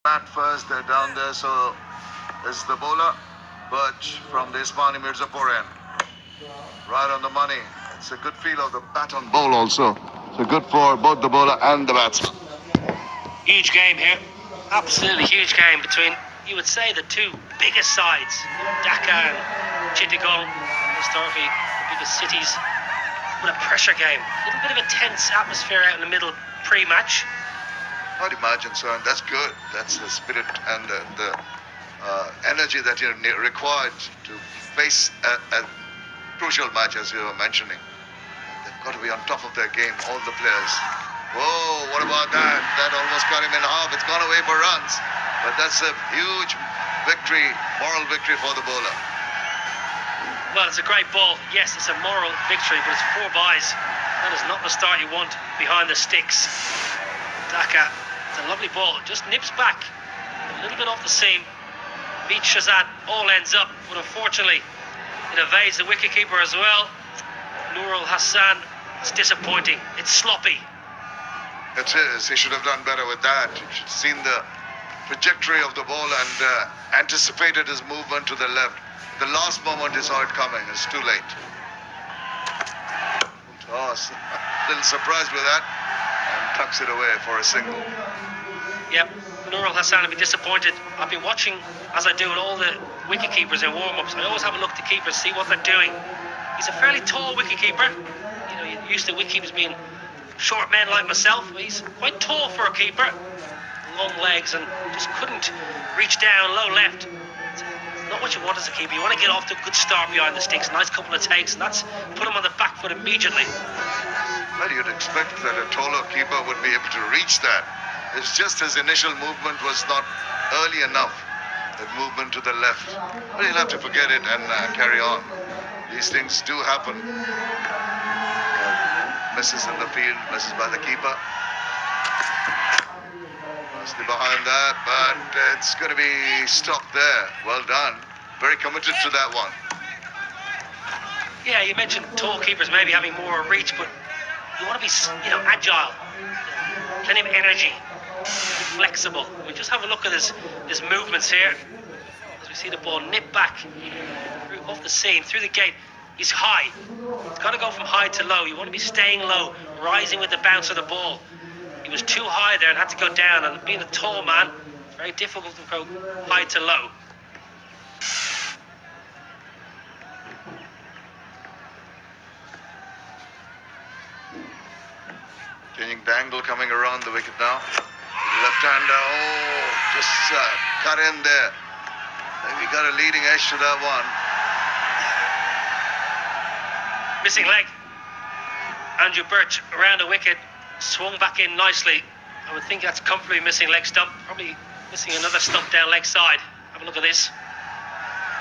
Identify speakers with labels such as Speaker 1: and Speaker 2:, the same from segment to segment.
Speaker 1: bat first, they're down there, so it's the bowler. Birch from the Ismani Mirzapur end. Right on the money. It's a good feel of the bat on bowl also. So good for both the bowler and the batsman.
Speaker 2: Huge game here. Absolutely huge game between, you would say, the two biggest sides, Dhaka and Chittagong, historically the biggest cities. What a pressure game. A little bit of a tense atmosphere out in the middle pre-match.
Speaker 1: I'd imagine so, and that's good. That's the spirit and the energy that you're required to face a crucial match, as you were mentioning. They've got to be on top of their game, all the players. Whoa, what about that? That almost cut him in half. It's gone away for runs. But that's a huge victory, moral victory for the bowler.
Speaker 2: Well, it's a great ball. Yes, it's a moral victory, but it's 4 byes. That is not the start you want behind the sticks. Dhaka, it's a lovely ball. Just nips back a little bit off the seam. Beats Shahzad, all ends up, but unfortunately it evades the wicketkeeper as well. Nurul Hassan, it's disappointing. It's sloppy.
Speaker 1: It is. He should have done better with that. He should have seen the trajectory of the ball and anticipated his movement to the left. The last moment he saw it coming. It's too late. Toss. A little surprised with that. And tucks it away for a single.
Speaker 2: Yep. Nurul Hassan will be disappointed. I've been watching, as I do with all the wicketkeepers in warm-ups. I always have a look at the keepers, see what they're doing. He's a fairly tall wicketkeeper. You know, you're used to wicketkeepers being short men like myself. He's quite tall for a keeper. Long legs and just couldn't reach down low left. It's not what you want as a keeper. You want to get off to a good start behind the sticks. Nice couple of takes, and that's put him on the back foot immediately.
Speaker 1: Well, you'd expect that a taller keeper would be able to reach that. It's just his initial movement was not early enough. The movement to the left. But he'll have to forget it and carry on. These things do happen. Misses in the field, misses by the keeper. Mostly behind that, but it's going to be stopped there. Well done. Very committed to that one.
Speaker 2: Yeah, you mentioned tall keepers maybe having more reach, but you want to be, agile. Plenty of energy. Flexible. We just have a look at his movements here. As we see the ball nip back off the seam, through the gate. He's high. It's got to go from high to low. You want to be staying low, rising with the bounce of the ball. He was too high there and had to go down. And being a tall man, it's very difficult to go high to low.
Speaker 1: Changing the angle, coming around the wicket now. Left-hander, just cut in there. Maybe got a leading edge to that one.
Speaker 2: Missing leg. Andrew Birch around the wicket, swung back in nicely. I would think that's comfortably missing leg stump. Probably missing another stump down leg side. Have a look at this.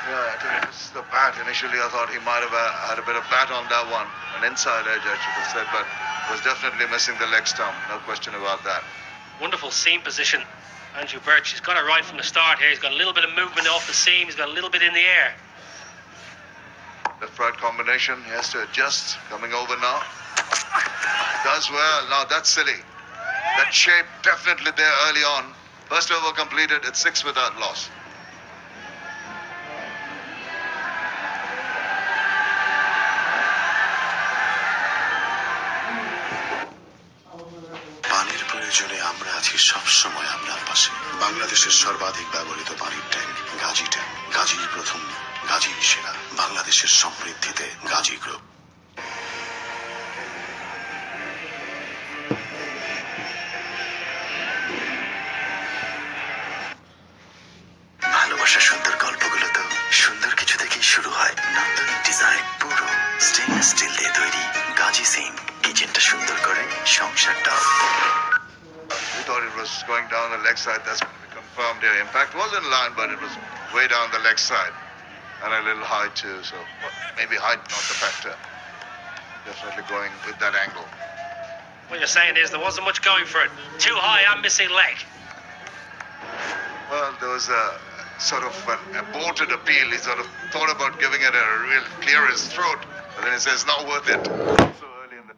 Speaker 1: Yeah, I think this is the bat. Initially, I thought he might have had a bit of bat on that one. An inside edge, I should have said, but was definitely missing the leg stump. No question about that.
Speaker 2: Wonderful seam position. Andrew Birch, he's got it right from the start here. He's got a little bit of movement off the seam. He's got a little bit in the air.
Speaker 1: Left-right combination. He has to adjust. Coming over now. Does well. Now that's silly. That shape definitely there early on. First over completed. It's 6 without loss.
Speaker 3: পানির প্রয়োজনে আমরা আছি সবসময় আপনার পাশে। বাংলাদেশের সর্বাধিক ব্যবহৃত পানির ট্যাঙ্ক গাজী ট্যাঙ্ক। গাজীর প্রথম, গাজীর সেরা। বাংলাদেশের সমৃদ্ধিতে গাজী গ্রুপ। ভালোবাসার সুন্দর গল্পগুলো তো সুন্দর কিছু থেকেই শুরু হয়। নান্দনিক ডিজাইন, পুরো স্টেনলেস স্টিল দিয়ে তৈরি গাজী সিম কিচেনটা সুন্দর করে সংসারটাও।
Speaker 1: We thought it was going down the leg side. That's going to be confirmed here. In fact, it was in line, but it was way down the leg side. And a little high too, so maybe height not the factor. Definitely going with that angle.
Speaker 2: What you're saying is there wasn't much going for it. Too high and missing leg.
Speaker 1: Well, there was a sort of an aborted appeal. He sort of thought about giving it a real clear his throat, but then he says, not worth it. So early in the...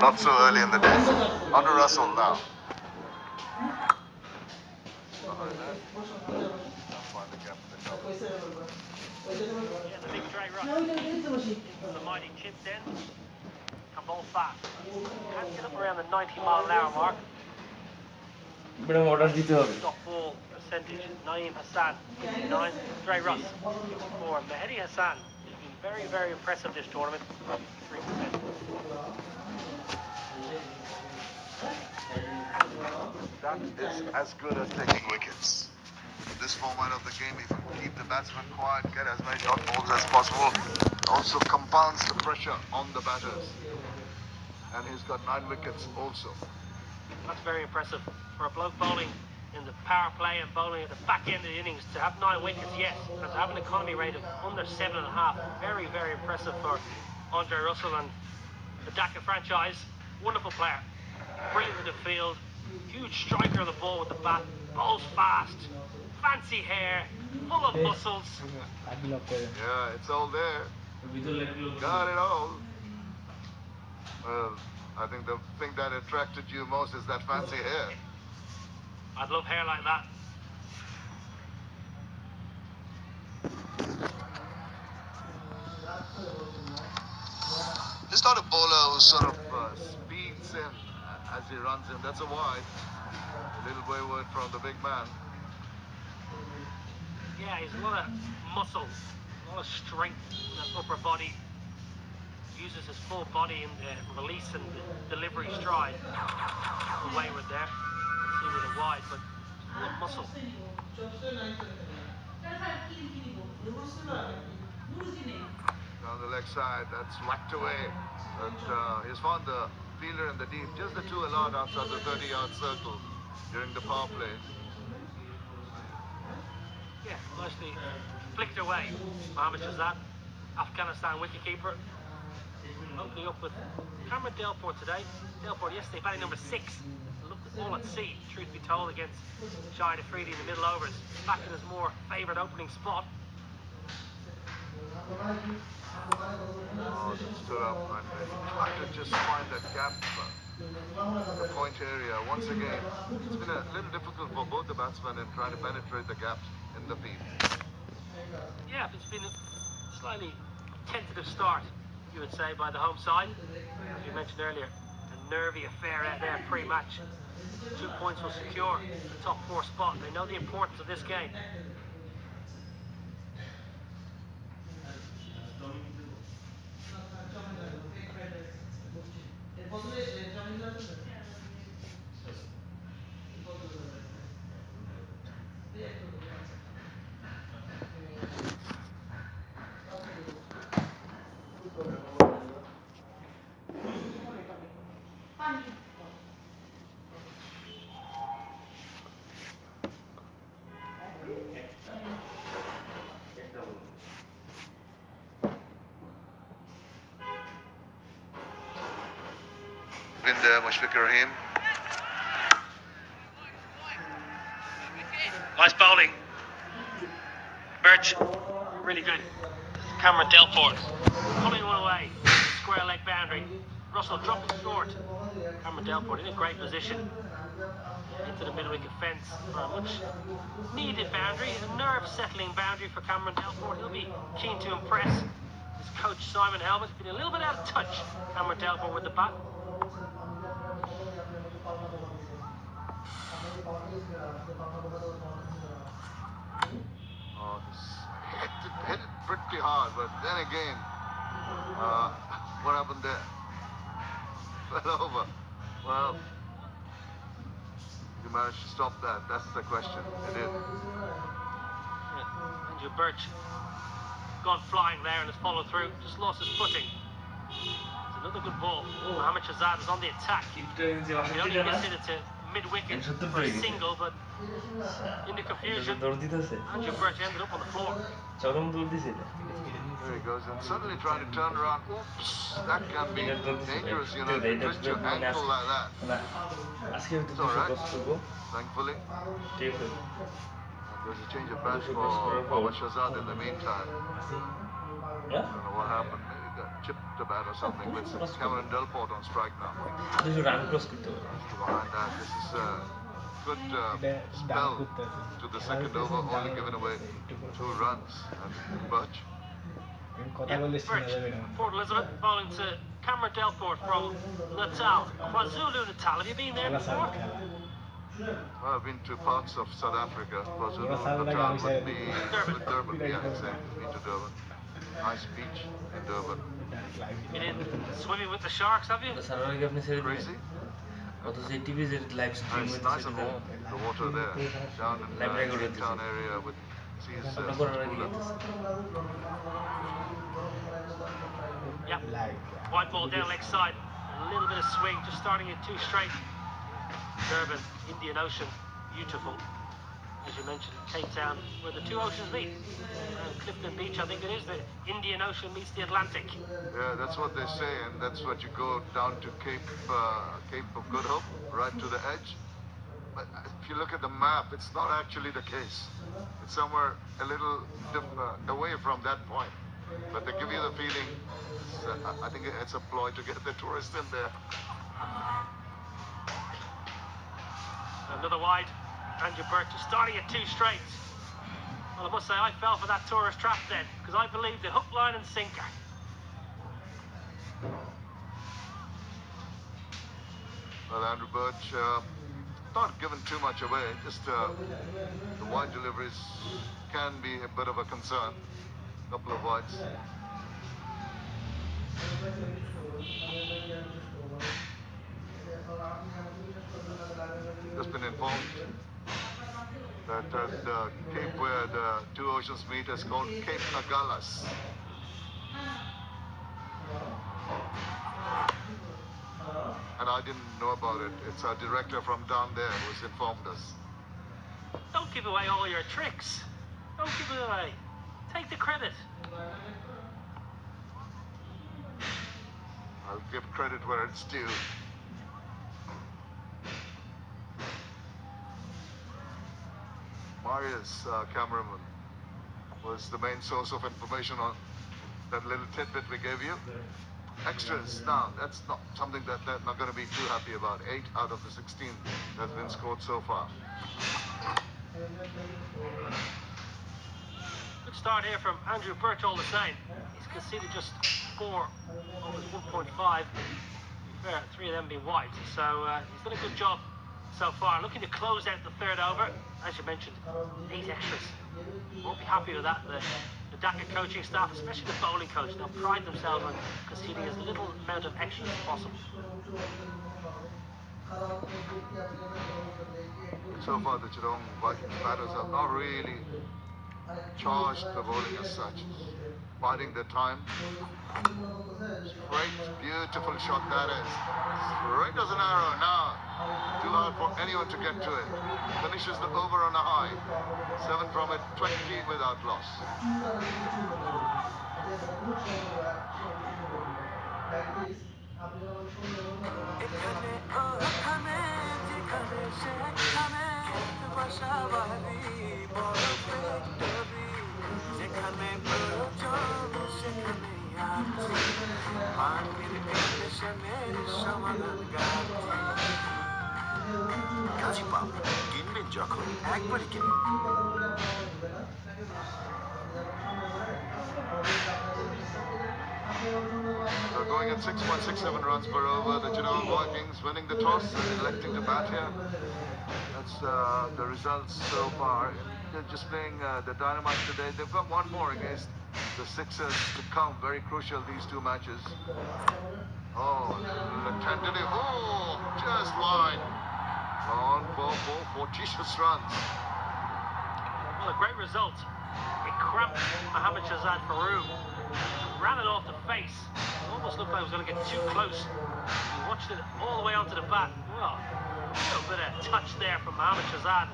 Speaker 1: Not so early in the day. On to Russell now.
Speaker 2: Yeah, the big Dre Russ into the mighty chip then. And both fast. Can't get up around the 90-mile-an-hour mark. Stop ball percentage. Naeem Hassan, 59. Dre Russ, 54. Mehdi Hassan has been very, very impressive this tournament. 53%.
Speaker 1: That is as good as taking wickets. In this format of the game, if you keep the batsman quiet, get as many dot balls as possible, also compounds the pressure on the batters. And he's got 9 wickets also.
Speaker 2: That's very impressive for a bloke bowling in the power play and bowling at the back end of the innings. To have 9 wickets, yes, and to have an economy rate of under 7.5, very, very impressive for Andre Russell and the Dhaka franchise. Wonderful player, brilliant in the field, huge striker of the ball with the bat, bowls fast, fancy hair, full of muscles.
Speaker 1: Yeah, it's all there. Got it all. Well, I think the thing that attracted you most is that fancy hair.
Speaker 2: I'd love hair like that.
Speaker 1: He's not a bowler who sort of speeds in as he runs in. That's a wide. A little wayward from the big man.
Speaker 2: Yeah, he's a lot of muscle, a lot of strength in that upper body. Uses his full body in the release and the delivery stride. Wayward there. See with a wide, but full of muscle.
Speaker 1: Down the leg side, that's whacked away. But he's found the fielder in the deep. Just the 2 allowed outside the 30-yard circle during the power play.
Speaker 2: Yeah, nicely flicked away. Mohammad Shahzad, Afghanistan wicketkeeper. Opening up with Cameron Delport today. Delport yesterday batting number 6. Looked all at sea, truth be told, against Shahid Afridi in the middle overs. Back in his more favoured opening spot.
Speaker 1: Stood up and tried to just find that gap, the point area. Once again, it's been a little difficult for both the batsmen in trying to penetrate the gaps in the field.
Speaker 2: Yeah, it's been a slightly tentative start, you would say, by the home side. As you mentioned earlier, a nervy affair out there pre-match. 2 points will secure the top 4 spot. They know the importance of this game.
Speaker 1: In there, Mushfiqur Rahim.
Speaker 2: Nice bowling. Birch, really good. Cameron Delport, pulling one away. Square leg boundary. Russell dropped it short. Cameron Delport in a great position. Into the mid-wicket fence for a much needed boundary. A nerve-settling boundary for Cameron Delport. He'll be keen to impress his coach Simon Helmut. Been a little bit out of touch, Cameron Delport with the bat.
Speaker 1: Oh, hit it pretty hard, but then again, what happened there? Fell over. Well, you managed to stop that. That's the question. It did.
Speaker 2: Yeah. Andrew Birch gone flying there and has followed through. Just lost his footing. It's another good ball. Mohammad Shahzad is on the attack. He only missed it to mid-wicket for a single, but in the confusion, Andrew Birch ended up on the floor.
Speaker 1: There he goes, and suddenly trying to turn around. Oops, that can be dangerous, you know, twist your ankle like that. It's alright, thankfully. There's a change of bat for Mohammad Shahzad in the meantime. I don't know what happened. Maybe chip the bat or something with Cameron Delport on strike now.
Speaker 4: দুশো run cross করতে পারে
Speaker 1: Behind that, this is a good spell to the second over, only given away 2 runs. And Birch,
Speaker 2: Port Elizabeth bowling to Cameron Delport from Natal, KwaZulu Natal. Have you been there before?
Speaker 1: Well, I've been to parts of South Africa. KwaZulu Natal would be Durban. Yeah, exactly. Been to Durban. Nice beach in Durban.
Speaker 2: Been in swimming with the sharks, have you?
Speaker 4: সারার আগে আপনি ছেড়ে দিলেন
Speaker 1: Crazy.
Speaker 4: অথচ এই TV যে live stream
Speaker 1: It's nice and warm. The water there, down in
Speaker 4: Live record
Speaker 1: the
Speaker 4: with
Speaker 1: town area with seas.
Speaker 4: আপনার করার আগে
Speaker 2: Yep. White ball down leg side. A little bit of swing, just starting at 2 straight. Durban, Indian Ocean, beautiful. As you mentioned, Cape Town, where the 2 oceans meet. Clifton Beach, I think it is. The Indian Ocean meets the Atlantic.
Speaker 1: Yeah, that's what they say, and that's what you go down to Cape of Good Hope, right to the edge. But if you look at the map, it's not actually the case. It's somewhere a little away from that point. But they give you the feeling. I think it's a ploy to get the tourists in there.
Speaker 2: Another wide. Andrew Burt just starting at 2 straight. Well, I must say I fell for that tourist trap then, because I believed in hook, line and sinker.
Speaker 1: Well, Andrew Birch, not given too much away, just the wide deliveries can be a bit of a concern. Couple of wides. Just been informed that the cape where the 2 oceans meet is called Cape Agalas. And I didn't know about it. It's our director from down there who's informed us.
Speaker 2: Don't give away all your tricks. Don't give it away. Take the credit.
Speaker 1: I'll give credit where it's due. Marius cameraman was the main source of information on that little tidbit we gave you. Extras, now, that's not something that they're not going to be too happy about. 8 out of the 16 that's been scored so far.
Speaker 2: Good start here from Andrew Birch all the same. He's conceded just 4 over 1.5. Fair, 3 of them being wide. So he's done a good job so far. Looking to close out the 3rd over. As you mentioned, 8 extras. Won't be happy with that. The Dhaka coaching staff, especially the bowling coach, they'll pride themselves on conceding as little amount of extras as possible.
Speaker 1: So far, the Geelong Vikings batters have not really charged the bowling as such. Biding their time. Straight, beautiful shot that is. Straight as an arrow now. Too hard for anyone to get to it. Finishes the over on a high. 7 from it, 20 without loss.
Speaker 3: Gazi pump কিনবেন যখন একবারই কিনুন।
Speaker 1: They're going at 6.67 runs per over. The Geelong Vikings winning the toss and electing to bat here. That's the results so far. They're just playing the Dynamite today. They've got one more against the Sixers to come. Very crucial, these 2 matches. Oh, the tentative. Oh, just wide. On for 4 fortuitous runs.
Speaker 2: Well, a great result. It cramped Mohammad Shahzad Farouk. Ran it off the face. It almost looked like it was going to get too close. He watched it all the way onto the bat. Well, a little bit of touch there from Mohammad Shahzad.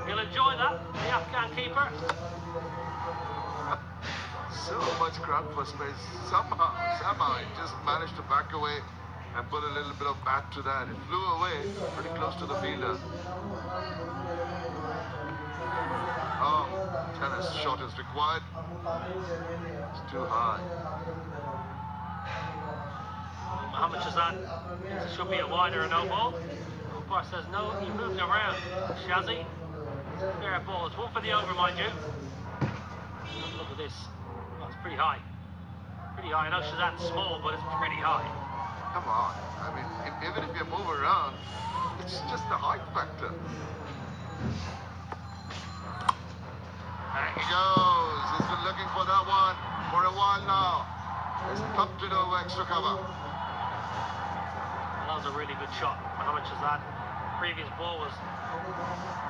Speaker 2: He'll enjoy that, the Afghan keeper.
Speaker 1: So much crowd for space. Somehow he just managed to back away and put a little bit of bat to that. It flew away pretty close to the fielder. Oh, tennis shot is required. It's too high.
Speaker 2: Mohamed Shahzad should be a wide or a no ball. Umpire says no, he moved around. Shazzy, fair ball. It's one for the over, mind you. Look at this. Oh, it's pretty high. Pretty high. I know Shahzad's small, but it's pretty high.
Speaker 1: Come on. I mean, even if you move around, it's just the height factor. There he goes. He's been looking for that one for a while now. He's pumped it over extra cover.
Speaker 2: That was a really good shot. Mohamed Shahzad. Previous ball was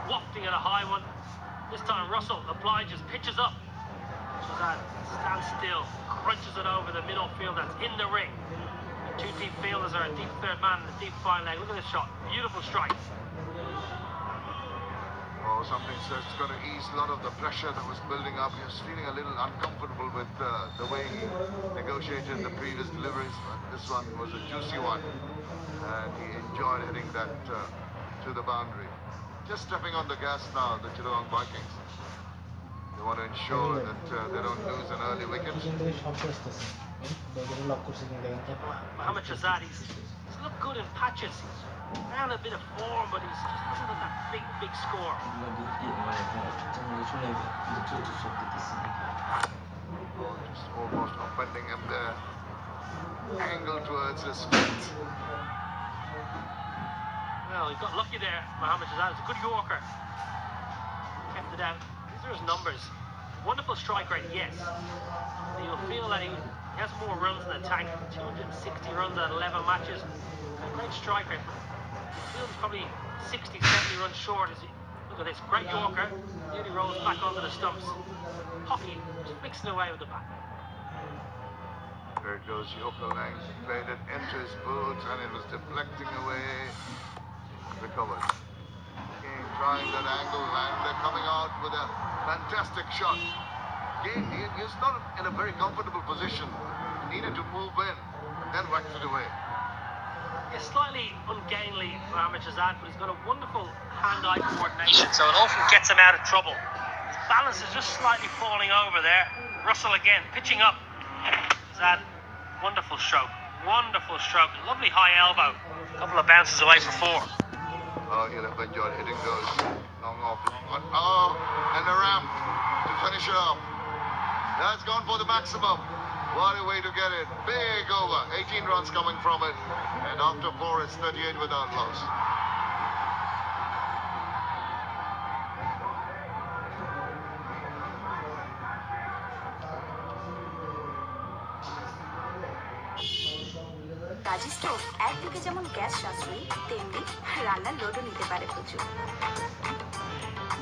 Speaker 2: wafting at a high one. This time Russell obliges, pitches up. Shahzad stands still, crunches it over the middle field that's in the ring. The two deep fielders are a deep third man and a deep fine leg. Look at this shot. Beautiful strike.
Speaker 1: Oh, something says it's going to ease a lot of the pressure that was building up. He was feeling a little uncomfortable with the way he negotiated the previous deliveries. But this one was a juicy one, and he enjoyed hitting that to the boundary. Just stepping on the gas now, the Chittagong Vikings. They want to ensure that they don't lose an early wicket.
Speaker 2: Mohamed Shahzad, he's looked good in patches. He's found a bit of form, but he's just hasn't got that big score.
Speaker 1: Oh, just almost offending him there. Angle towards his feet.
Speaker 2: Well, he got lucky there, Mohamed Shahzad. It's a good Yorker. Kept it out. These are his numbers. Wonderful strike rate, yes. You'll feel that he has more runs in the tank. 260 runs at 11 matches. A great strike rate. Feels probably 60, 70 runs short. Look at this, great Yorker. Nearly rolls back onto the stumps. Hockey, just mixing away with the bat.
Speaker 1: There it goes, Yorker Lang played it into his boots and it was deflecting away. Recovered. Again, trying that angle, and they're coming out with a fantastic shot. Again, he's not in a very comfortable position. He needed to move in, then whacked it away.
Speaker 2: He's slightly ungainly, Mohamed Shahzad, but he's got a wonderful hand-eye coordination, so it often gets him out of trouble. His balance is just slightly falling over there. Russell again, pitching up. Shahzad, wonderful stroke. Wonderful stroke. Lovely high elbow. A couple of bounces away for four.
Speaker 1: Oh, he'll have enjoyed hitting those. Long off, long on. Oh, and a ramp to finish it off. That's gone for the maximum. What a way to get it. Big over. 18 runs coming from it. And after 4, it's 38 without loss.
Speaker 5: Gazi stove একদিকে যেমন gas সাশ্রয়ী তেমনি রান্নার লোডও নিতে পারে প্রচুর।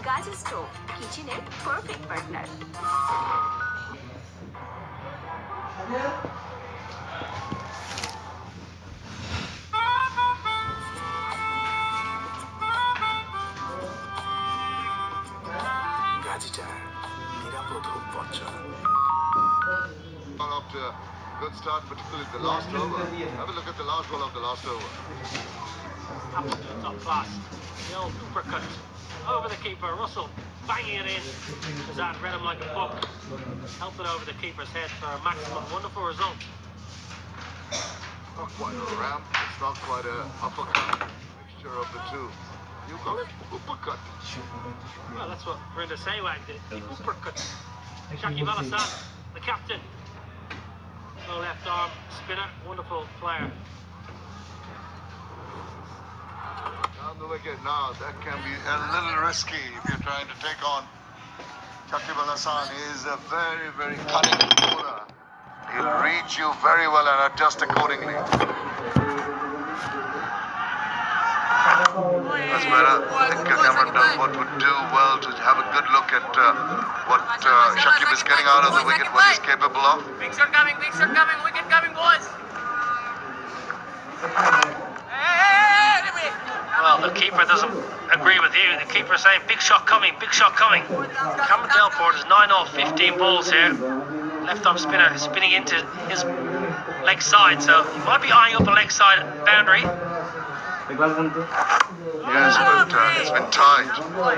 Speaker 5: Gazi stove কিচেনের perfect partner.
Speaker 3: Gazi tyre নিরাপদ হোক পথচলা।
Speaker 1: After a good start, particularly the last over. Have a look at the last ball of the last over.
Speaker 2: Absolute top class. The old uppercut over the keeper. Russell banging it in. Shahzad read him like a book. Helped it over the keeper's head for a maximum wonderful result.
Speaker 1: Not quite a ramp, it's not quite a uppercut. Mixture of the two. You call it uppercut.
Speaker 2: Well, that's what Verinda Sehwag did. The uppercut. Shakib Al Hasan, the captain. No left arm spinner, wonderful player.
Speaker 1: Down the wicket now, that can be a little risky if you're trying to take on Shakib Al Hasan. He is a very, very cunning bowler. He'll read you very well and adjust accordingly. That's better. I think Cameron Dunford would do well to have a good look at what Shakib is getting out of the wicket, what he's capable of.
Speaker 6: Big shot coming, wicket coming, boys.
Speaker 2: Well, the keeper doesn't agree with you. The keeper's saying, big shot coming, big shot coming. Cameron Delport is 9 off 15 balls here. Left arm spinner is spinning into his leg side, so he might be eyeing up a leg side boundary.
Speaker 1: Yes, but it's been tight.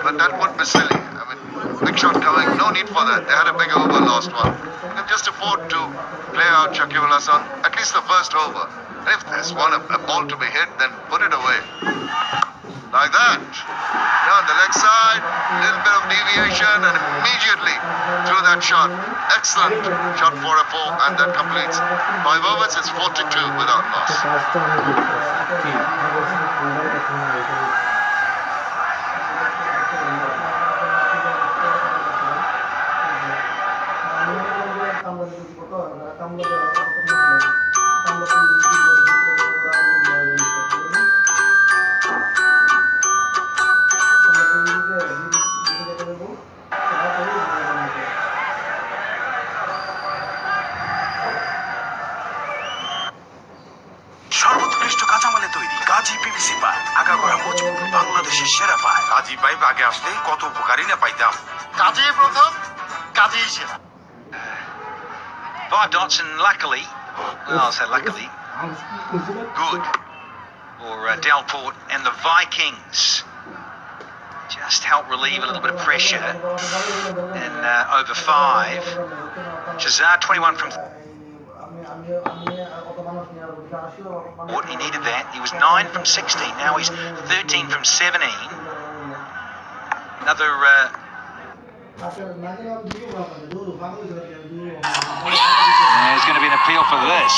Speaker 1: But that would be silly. I mean, big shot coming. No need for that. They had a big over last one. You can just afford to play out Shakib Al Hasan, at least the first over. And if there's a ball to be hit, then put it away. Like that. Down the leg side, little bit of deviation, and immediately through that shot. Excellent shot for a 4, and that completes 5 overs. It's 42 without loss.
Speaker 3: সর্বোৎকৃষ্ট কাঁচামালে তৈরি Gazi PVC pipe, আগাগোড়া মজবুত, বাংলাদেশের সেরা pipe. Gazi pipe আগে আসলে কত উপকারী না পাইতাম।
Speaker 7: গাজী প্রথম, গাজী সেরা।
Speaker 8: 5 dots, and luckily, well, I'll say luckily, good for Delport and the Vikings. Just help relieve a little bit of pressure. And over 5, Shazad 21 from. He needed that. He was 9 from 16. Now he's 13 from 17. Another. There's going to be an appeal for this.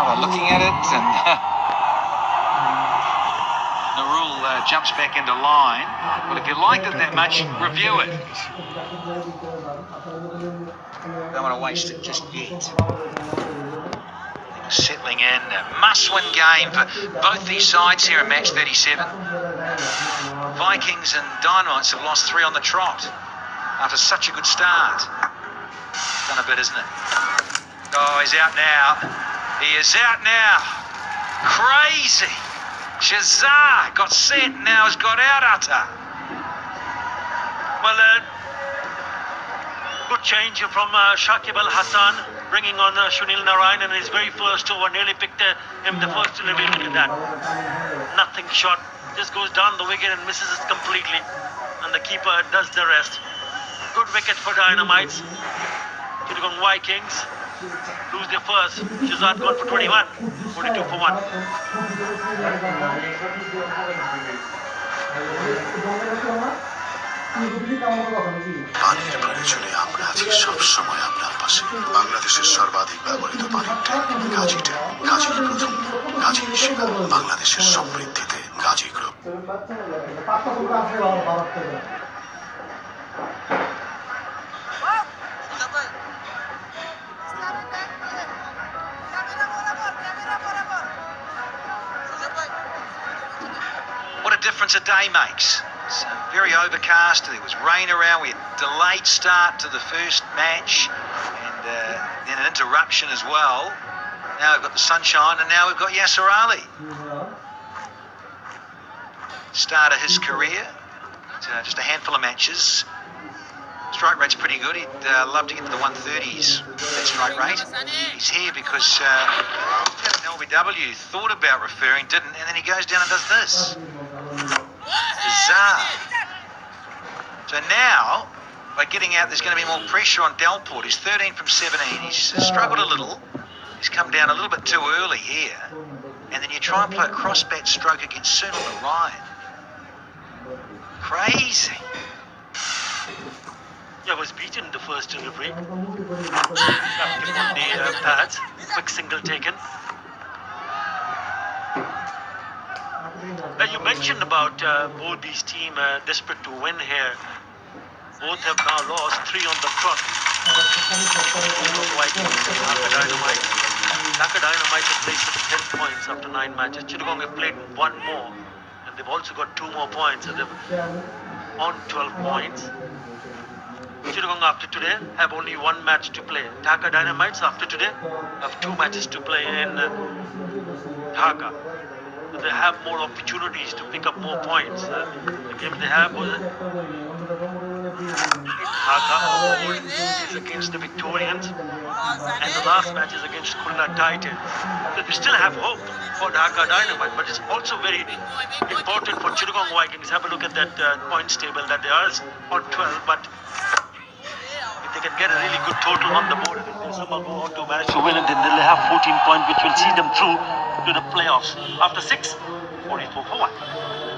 Speaker 8: They're looking at it, and Narul jumps back into line. Well, if you liked it that much, review it. Don't want to waste it just yet. Settling in, a must-win game for both these sides here in match 37. Vikings and Dynamites have lost 3 on the trot after such a good start. Done a bit, isn't it? Oh, he's out now. He is out now. Crazy. Shazar got set, now has got out utter.
Speaker 2: Well, good change from Shakib Al Hasan, bringing on Sunil Narayan in his very first over. Nearly picked him the first delivery. Look at that. Nothing short. Just goes down the wicket and misses it completely. And the keeper does the rest. Good wicket for Dynamites. Chittagong Vikings lose their first. Shazad gone for 21. 42 for 1.
Speaker 3: পানির প্রয়োজনে আমরা আছি সবসময় আপনার পাশে। বাংলাদেশের সর্বাধিক ব্যবহৃত পানির ট্যাঙ্ক গাজী ট্যাঙ্ক। গাজীর প্রথম, গাজীর সেরা। বাংলাদেশের সমৃদ্ধিতে Gazi group.
Speaker 8: What a difference a day makes. It's very overcast, there was rain around, we had delayed start to the first match, and then an interruption as well. Now we've got the sunshine, and now we've got Yasser Ali. Start of his career, just a handful of matches. Strike rate's pretty good. He'd love to get to the 130s, that strike rate. He's here because LBW thought about referring, didn't, and then he goes down and does this. Bizarre. So now, by getting out, there's going to be more pressure on Delport. He's 13 from 17. He's struggled a little. He's come down a little bit too early here. And then you try and play a cross-bat stroke against Sunil Narayan. Crazy.
Speaker 2: Yeah, was beaten in the first delivery. Captain on the pads. Quick single taken. You mentioned about both these teams desperate to win here. Both have now lost 3 on the trot. Vikings and Dhaka Dynamite. Dhaka Dynamite have placed at 10 points after 9 matches. Chittagong have played 1 more, and they've also got 2 more points, and they're on 12 points. Chittagong after today have only 1 match to play. Dhaka Dynamites after today have 2 matches to play in Dhaka. They have more opportunities to pick up more points. The game they have was Dhaka is against the Victorians, and the last match is against Khulna Titans. So we still have hope for Dhaka Dynamite, but it's also very important for Chittagong
Speaker 9: Wollongong Vikings, have a look at that points table that they are on 12, but if they can get a really good total on the board and if they somehow go on to manage to win it, then they'll have 14 points, which will see them through to the playoffs. After 6, 44 for 1.